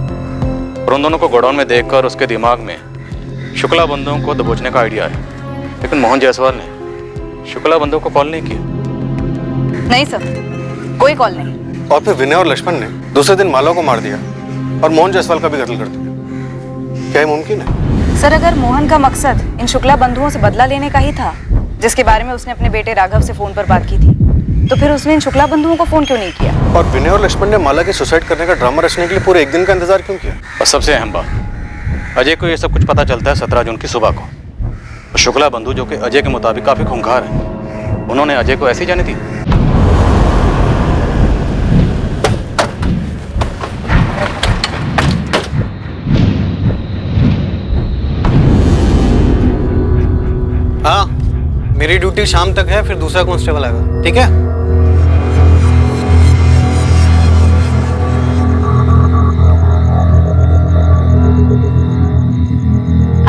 और उन दोनों को गोडाउन में देखकर उसके दिमाग में शुक्ला बंधुओं को दबोचने का आइडिया आया, लेकिन मोहन जायसवाल ने शुक्ला बंधुओं को कॉल नहीं किया। नहीं सर, कोई कॉल नहीं। और फिर विनय और लक्ष्मण ने दूसरे दिन माला को मार दिया और मोहन जायसवाल का भी कत्ल कर दिया। क्या ये मुमकिन है? सर अगर मोहन का मकसद इन शुक्ला बंधुओं से बदला लेने का ही था, जिसके बारे में उसने अपने बेटे राघव से फोन पर बात की थी, तो फिर उसने इन शुक्ला बंधुओं को फोन क्यों नहीं किया? और विनय और लक्ष्मण ने माला के सुसाइड करने का ड्रामा रचने के लिए पूरे एक दिन का इंतजार क्यों किया? और सबसे अहम बात, अजय को ये सब कुछ पता चलता है 17 जून की सुबह को। और शुक्ला बंधु जो कि अजय के मुताबिक काफी खूंखार है, उन्होंने अजय को ऐसे ही जाने दी। हाँ, मेरी ड्यूटी शाम तक है, फिर दूसरा कांस्टेबल आएगा, ठीक है?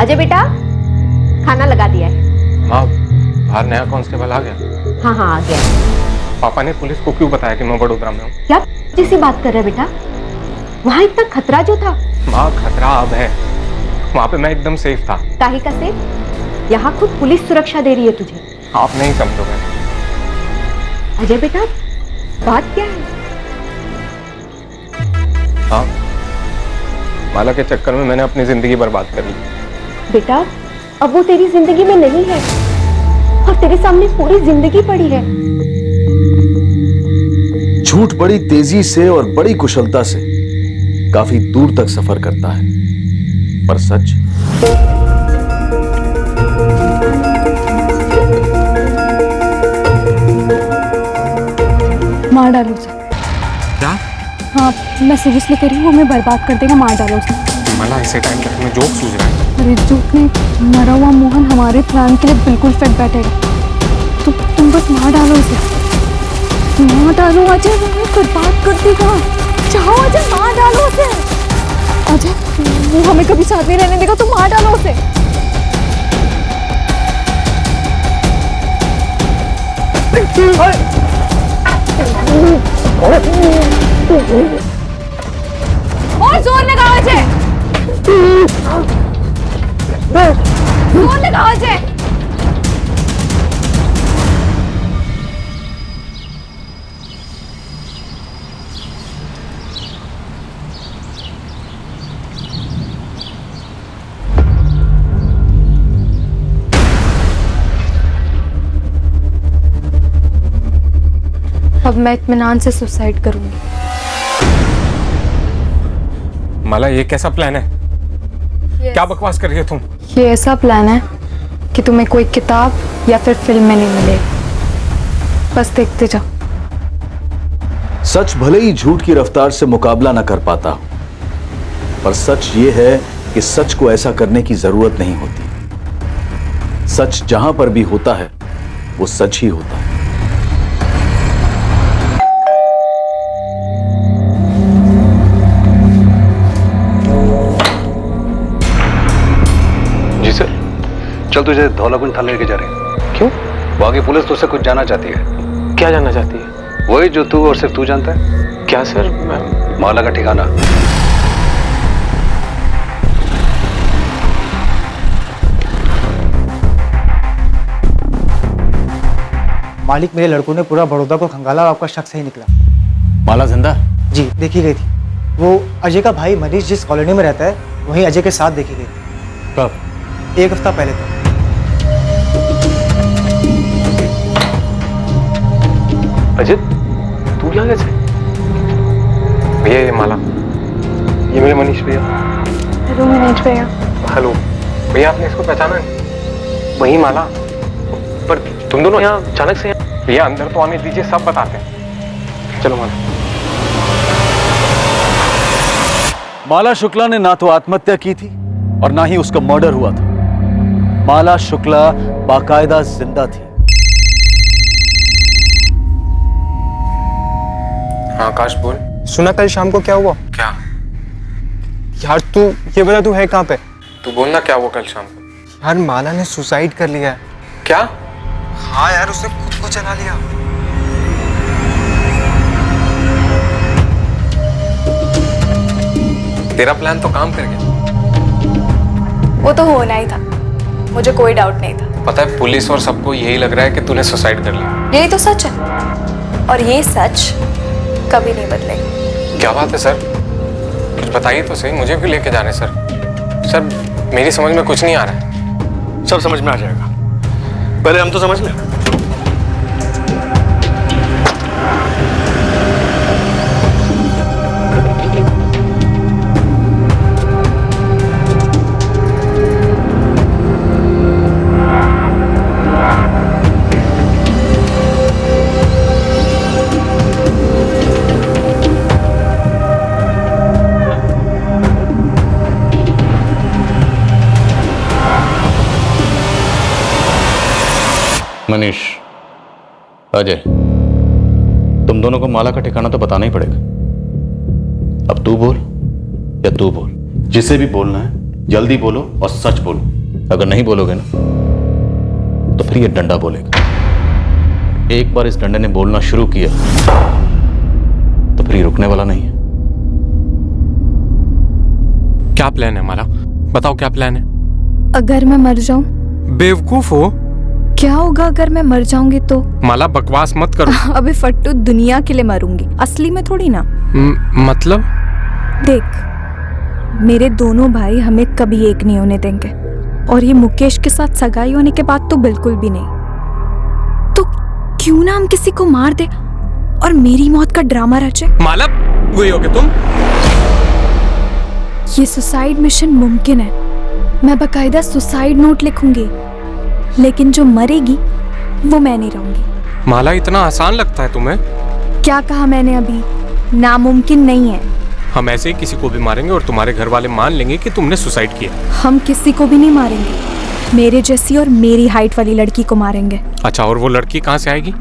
अजय बेटा, खाना लगा दिया है। माँ, बाहर नया कांस्टेबल आ गया। हाँ हाँ आ गया। पापा ने पुलिस को क्यों बताया कि मैं वडोदरा में हूँ? क्या जैसी बात कर रहे बेटा? वहाँ इतना खतरा जो था। माँ खतरा अब है, वहाँ पे मैं एकदम सेफ था। काहे का सेफ? यहाँ खुद पुलिस सुरक्षा दे रही है तुझे। आप नहीं समझोगे। अजय बेटा, बात क्या है? हाँ, माला के चक्कर में मैंने अपनी जिंदगी बर्बाद कर ली। बेटा, अब वो तेरी जिंदगी में नहीं है और तेरे सामने पूरी जिंदगी पड़ी है। झूठ बड़ी तेजी से और बड़ी कुशलता से काफी दूर तक सफर करता है, पर सच मार डालो उसे। क्या? हाँ, मैं सीरियसली कह रही हूँ, हमें बर्बाद कर देगा, मार डालो उसे। माला ऐसे टाइम तक में जोक सूझ रहा है। अरे जोक नहीं, मरा हुआ मोहन हमारे प्लान के लिए बिल्कुल फिट बैठेगा। तुम बस मार डालो उसे, मार डालो अजय, हमें बर्बाद कर देगा। चाहो अजय, मार डालो उसे। अजय, वो हमें कभी साथ नहीं रहने देगा, तुम मार डालो उसे। और जोर लगाओ अजय। फोन लगाओ अजय। अब मैं इत्मीनान से सुसाइड करूंगी। माला, ये कैसा प्लान है? क्या बकवास कर रही हो तुम? ये ऐसा प्लान है कि तुम्हें कोई किताब या फिर फिल्म में नहीं मिलेगा, बस देखते जाओ। सच भले ही झूठ की रफ्तार से मुकाबला न कर पाता हो, पर सच ये है कि सच को ऐसा करने की जरूरत नहीं होती। सच जहां पर भी होता है वो सच ही होता है। जी सर, चल तुझे धौलाकुंज थाने लेके जा रहे हैं। क्यों? वहां की पुलिस तुझसे कुछ जानना चाहती है। क्या जानना चाहती है? वही जो तू और सिर्फ तू जानता है। क्या सर? माला का ठिकाना। मालिक, मेरे लड़कों ने पूरा बड़ौदा को खंगाला और आपका शक सही निकला। माला जिंदा? जी, देखी गई थी। वो अजय का भाई मनीष जिस कॉलोनी में रहता है वहीं अजय के साथ देखी गई थी। कब? 1 हफ्ता पहले था। अजय, तू यहाँ कैसे? भैया, ये माला, ये मेरे मनीष भैया। हेलो मनीष भैया। हेलो भैया, आपने इसको पहचाना नहीं? वही माला। पर तुम दोनों यहाँ अचानक से? भैया अंदर तो आने दीजिए, सब बताते हैं। चलो माला। माला शुक्ला ने ना तो आत्महत्या की थी और ना ही उसका मर्डर हुआ था। माला शुक्ला बाकायदा जिंदा थी। हाँ आकाश, बोल। सुना कल शाम को क्या हुआ? क्या? यार तू ये बता, तू है कहाँ पे? तू बोलना क्या हुआ कल शाम को। यार माला ने सुसाइड कर लिया है। क्या? हाँ यार, उसने खुद को जला लिया। तेरा प्लान तो काम कर गया। वो तो होना ही था, मुझे कोई डाउट नहीं था। पता है, पुलिस और सबको यही लग रहा है कि तूने सुसाइड कर लिया। यही तो सच है, और ये सच कभी नहीं बदलेगा। क्या बात है सर? कुछ बताइए तो सही, मुझे भी लेके जाने सर। सर, मेरी समझ में कुछ नहीं आ रहा है। सब समझ में आ जाएगा, पहले हम तो समझ लें। मनीष, अजय, तुम दोनों को माला का ठिकाना तो बताना ही पड़ेगा। अब तू बोल या तू बोल। जिसे भी बोलना है जल्दी बोलो और सच बोलो। अगर नहीं बोलोगे ना तो फिर ये डंडा बोलेगा। एक बार इस डंडे ने बोलना शुरू किया तो फिर ये रुकने वाला नहीं है। क्या प्लान है माला? बताओ क्या प्लान है? अगर मैं मर जाऊं? बेवकूफ हो। क्या होगा अगर मैं मर जाऊंगी तो? माला बकवास मत करो। अबे फट्टू, दुनिया के लिए मरूंगी, असली में थोड़ी ना। मतलब? देख, मेरे दोनों भाई हमें कभी एक नहीं होने देंगे, और ये मुकेश के साथ सगाई होने के बाद तो बिल्कुल भी नहीं। तो क्यों ना हम किसी को मार दे और मेरी मौत का ड्रामा रचे। माला, वही होगे तुम? ये सुसाइड मिशन मुमकिन है। मैं बकायदा सुसाइड नोट लिखूंगी, लेकिन जो मरेगी वो मैं नहीं रहूंगी। माला, इतना आसान लगता है तुम्हें? क्या कहा मैंने अभी? नामुमकिन नहीं है। हम ऐसे ही किसी को भी मारेंगे और तुम्हारे घर वाले मान लेंगे कि तुमने सुसाइड किया। हम किसी को भी नहीं मारेंगे, मेरे जैसी और मेरी हाइट वाली लड़की को मारेंगे। अच्छा, और वो लड़की कहाँ से आएगी?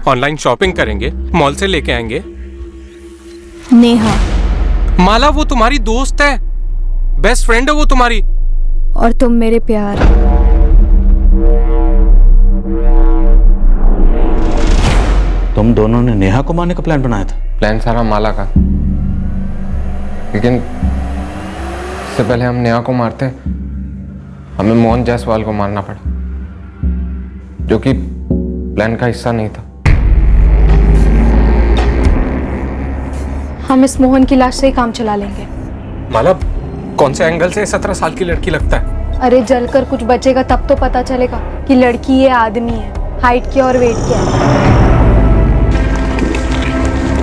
ऑनलाइन शॉपिंग करेंगे, मॉल से लेके आएंगे। नेहा। माला, वो तुम्हारी दोस्त है, बेस्ट फ्रेंड है वो तुम्हारी। और तुम मेरे प्यार। तुम दोनों ने नेहा को मारने का प्लान बनाया था? प्लान सारा माला का, लेकिन इससे पहले हम नेहा को मारते हमें मोहन जायसवाल को मारना पड़ा, जो कि प्लान का हिस्सा नहीं था। हम इस मोहन की लाश से ही काम चला लेंगे। माला, कौन से एंगल से 17 साल की लड़की लगता है? अरे जलकर कुछ बचेगा तब तो पता चलेगा कि लड़की है आदमी है, हाइट क्या और वेट क्या है।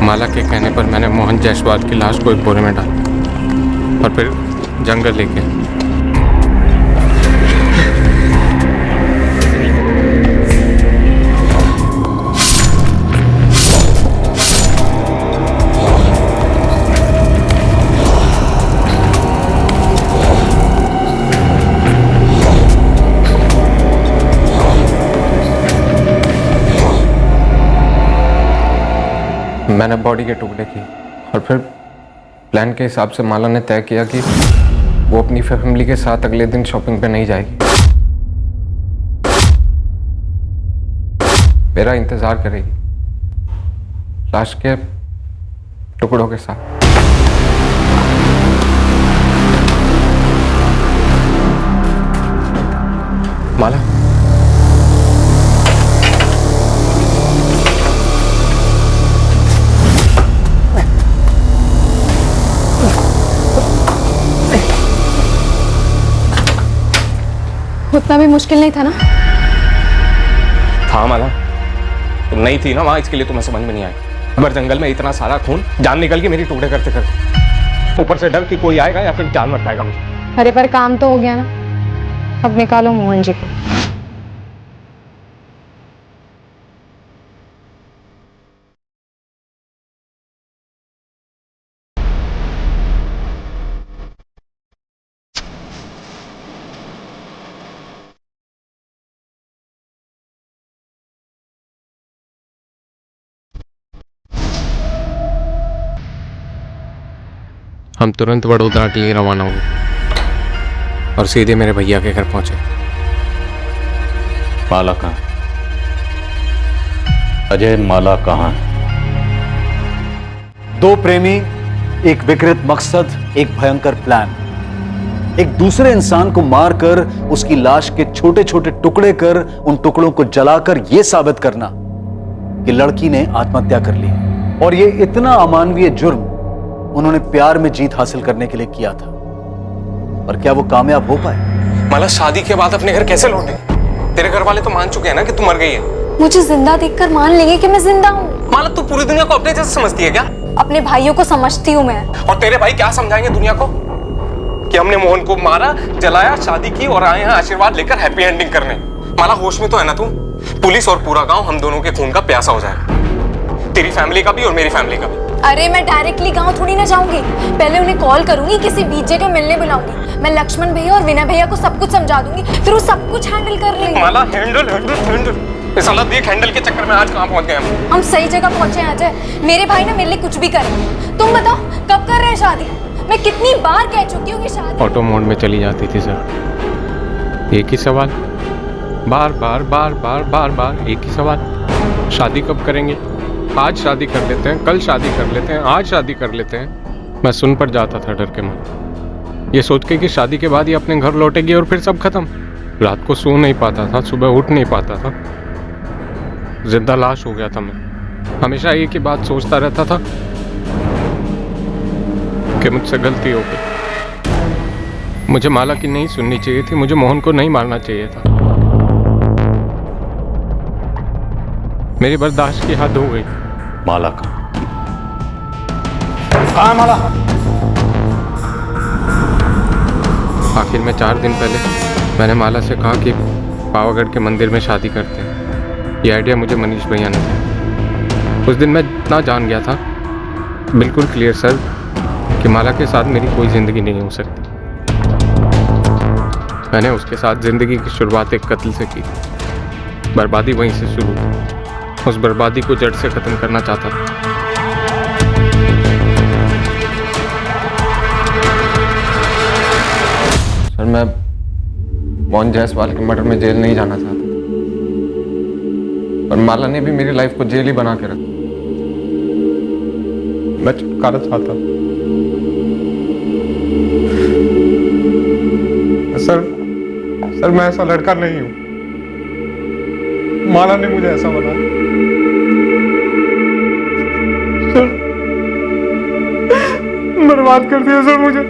माला के कहने पर मैंने मोहन जायसवाल की लाश को एक बोरे में डाला और फिर जंगल लेके मैंने बॉडी के टुकड़े किए और फिर प्लान के हिसाब से माला ने तय किया कि वो अपनी फैमिली के साथ अगले दिन शॉपिंग पे नहीं जाएगी, मेरा इंतजार करेगी लाश के टुकड़ों के साथ। माला, उतना भी मुश्किल नहीं था ना? था माला, तुम नहीं थी ना वहां, इसके लिए तुम्हें समझ में नहीं आई। अगर जंगल में इतना सारा खून, जान निकल के मेरी टुकड़े करते करते, ऊपर से डर कि कोई आएगा या फिर जान मर पाएगा मुझे। अरे पर काम तो हो गया ना, अब निकालो मोहन जी को। हम तुरंत वडोदरा के लिए रवाना हुए और सीधे मेरे भैया के घर पहुंचे। माला कहाँ? अजय, माला कहाँ है? दो प्रेमी, एक विकृत मकसद, एक भयंकर प्लान। एक दूसरे इंसान को मारकर उसकी लाश के छोटे छोटे टुकड़े कर उन टुकड़ों को जलाकर यह साबित करना कि लड़की ने आत्महत्या कर ली। और यह इतना अमानवीय जुर्म उन्होंने प्यार में जीत हासिल करने के लिए किया था। पर क्या वो कामयाब हो पाए? माला, शादी के बाद अपने घर कैसे लौटे? तेरे घर वाले तो मान चुके हैं ना कि तू मर गई है। मुझे जिंदा देखकर मान लेंगे कि मैं जिंदा हूँ। माला, तू पूरी दुनिया को अपने जैसे समझती है क्या? अपने भाइयों को समझती हूँ मैं। और तेरे भाई क्या समझाएंगे दुनिया को कि हमने मोहन को मारा, जलाया, शादी की और आए हैं आशीर्वाद लेकर हैप्पी एंडिंग करने। माला, होश में तो है ना तू? पुलिस और पूरा गांव हम दोनों के खून का प्यासा हो जाएगा, तेरी फैमिली का भी और मेरी फैमिली का भी। अरे मैं डायरेक्टली गांव थोड़ी ना जाऊंगी, पहले उन्हें कॉल करूंगी, किसी बीच जगह मिलने बुलाऊंगी। मैं लक्ष्मण भैया और विनय भैया को सब कुछ समझा दूंगी, फिर वो सब कुछ हैंडल कर लेंगे। माला, हैंडल हैंडल हैंडल, साला देख हैंडल के चक्कर में आज कहां पहुंच गए हम सही जगह पहुंचे हैं अजय। मेरे भाई ना मेरे लिए कुछ भी करें। तुम बताओ कब कर रहे हैं शादी? मैं कितनी बार कह चुकी हूँ कि शादी। ऑटो मोड में चली जाती थी सर, एक ही सवाल, बार बार बार बार बार बार एक ही सवाल, शादी कब करेंगे? आज शादी कर लेते हैं, कल शादी कर लेते हैं, आज शादी कर लेते हैं। मैं सुन पर जाता था डर के मारे, ये सोच के कि शादी के बाद ये अपने घर लौटेगी और फिर सब खत्म। रात को सो नहीं पाता था, सुबह उठ नहीं पाता था, जिंदा लाश हो गया था मैं। हमेशा एक ही बात सोचता रहता था कि मुझसे गलती हो गई। मुझे माला की नहीं सुननी चाहिए थी, मुझे मोहन को नहीं मारना चाहिए था। मेरी बर्दाश्त की हद हो गई। माला का कहाँ माला? आखिर में 4 दिन पहले मैंने माला से कहा कि पावागढ़ के मंदिर में शादी करते हैं। ये आइडिया मुझे मनीष भैया ने दिया। उस दिन मैं इतना जान गया था, बिल्कुल क्लियर सर, कि माला के साथ मेरी कोई ज़िंदगी नहीं हो सकती। मैंने उसके साथ ज़िंदगी की शुरुआत एक कत्ल से की, बर्बादी वहीं से शुरू हुई। उस बर्बादी को जड़ से ख़त्म करना चाहता था। सर, मैं मोहन जायसवाल के मर्डर में जेल नहीं जाना चाहता, पर माला ने भी मेरी लाइफ को जेल ही बना के रखा। मैं छुटकारा चाहता हूं। सर, सर मैं ऐसा लड़का नहीं हूं, माला ने मुझे ऐसा बनाया। सर बर्बाद कर दिया सर मुझे।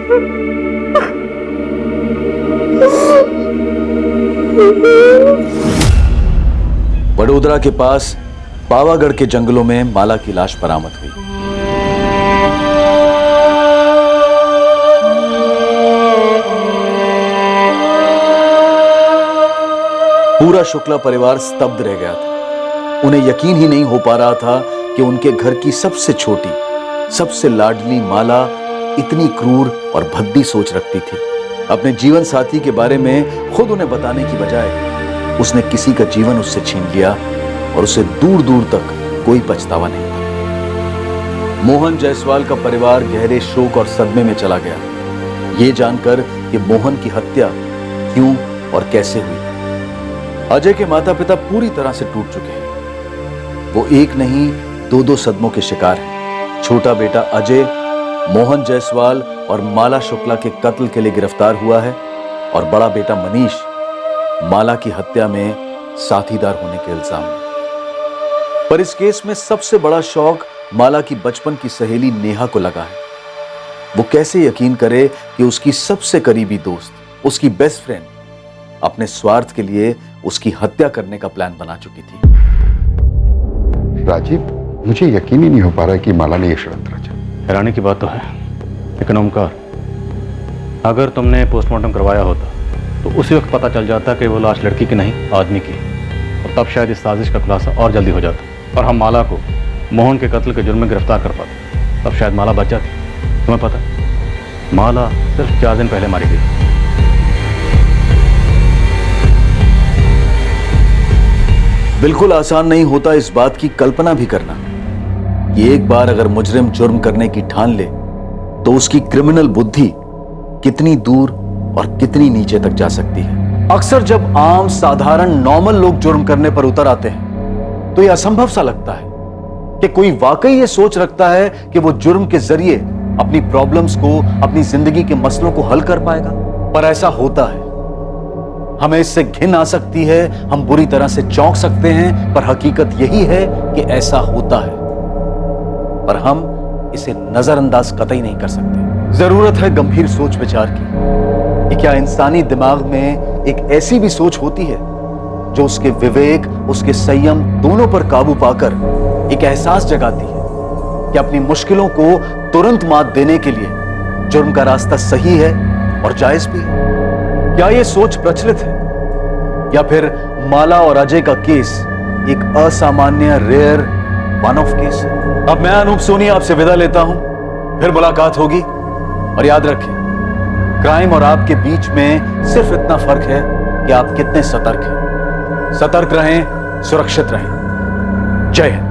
वडोदरा के पास पावागढ़ के जंगलों में माला की लाश बरामद हुई। पूरा शुक्ला परिवार स्तब्ध रह गया था। उन्हें यकीन ही नहीं हो पा रहा था कि उनके घर की सबसे छोटी, सबसे लाडली माला इतनी क्रूर और भद्दी सोच रखती थी। अपने जीवन साथी के बारे में खुद उन्हें बताने की बजाय उसने किसी का जीवन उससे छीन लिया और उसे दूर दूर तक कोई पछतावा नहीं था। मोहन जायसवाल का परिवार गहरे शोक और सदमे में चला गया, ये जानकर कि मोहन की हत्या क्यों और कैसे हुई। अजय के माता पिता पूरी तरह से टूट चुके हैं। वो एक नहीं दो दो सदमों के शिकार हैं। छोटा बेटा अजय मोहन जायसवाल और माला शुक्ला के कत्ल के लिए गिरफ्तार हुआ है और बड़ा बेटा मनीष माला की हत्या में साथीदार होने के इल्जाम में। पर इस केस में सबसे बड़ा शौक माला की बचपन की सहेली नेहा को लगा है। वो कैसे यकीन करे कि उसकी सबसे करीबी दोस्त, उसकी बेस्ट फ्रेंड अपने स्वार्थ के लिए उसकी हत्या करने का प्लान बना चुकी थी। राजीव, मुझे यकीन ही नहीं हो पा रहा है कि माला ने यह षड्यंत्र रचा। हैरानी की बात तो है, लेकिन ओमकार, अगर तुमने पोस्टमार्टम करवाया होता तो उसी वक्त पता चल जाता कि वो लाश लड़की की नहीं आदमी की, और तब शायद इस साजिश का खुलासा और जल्दी हो जाता और हम माला को मोहन के कत्ल के जुर्म में गिरफ्तार कर पाते। तब शायद माला बच जाती। तुम्हें पता है, माला सिर्फ 4 दिन पहले मारी गई। बिल्कुल आसान नहीं होता इस बात की कल्पना भी करना कि एक बार अगर मुजरिम जुर्म करने की ठान ले तो उसकी क्रिमिनल बुद्धि कितनी दूर और कितनी नीचे तक जा सकती है। अक्सर जब आम साधारण नॉर्मल लोग जुर्म करने पर उतर आते हैं तो यह असंभव सा लगता है कि कोई वाकई ये सोच रखता है कि वो जुर्म के जरिए अपनी प्रॉब्लम्स को, अपनी जिंदगी के मसलों को हल कर पाएगा। पर ऐसा होता है। हमें इससे घिन आ सकती है, हम बुरी तरह से चौंक सकते हैं, पर हकीकत यही है कि ऐसा होता है। पर हम इसे नजरअंदाज कतई नहीं कर सकते। जरूरत है गंभीर सोच विचार की कि क्या इंसानी दिमाग में एक ऐसी भी सोच होती है जो उसके विवेक, उसके संयम दोनों पर काबू पाकर एक एहसास जगाती है कि अपनी मुश्किलों को तुरंत मात देने के लिए जुर्म का रास्ता सही है और जायज भी है। क्या यह सोच प्रचलित है या फिर माला और अजय का केस एक असामान्य, रेयर, वन ऑफ केस है? अब मैं अनूप सोनी आपसे विदा लेता हूं, फिर मुलाकात होगी। और याद रखें, क्राइम और आपके बीच में सिर्फ इतना फर्क है कि आप कितने सतर्क हैं। सतर्क रहें, सुरक्षित रहें। जय हिंद।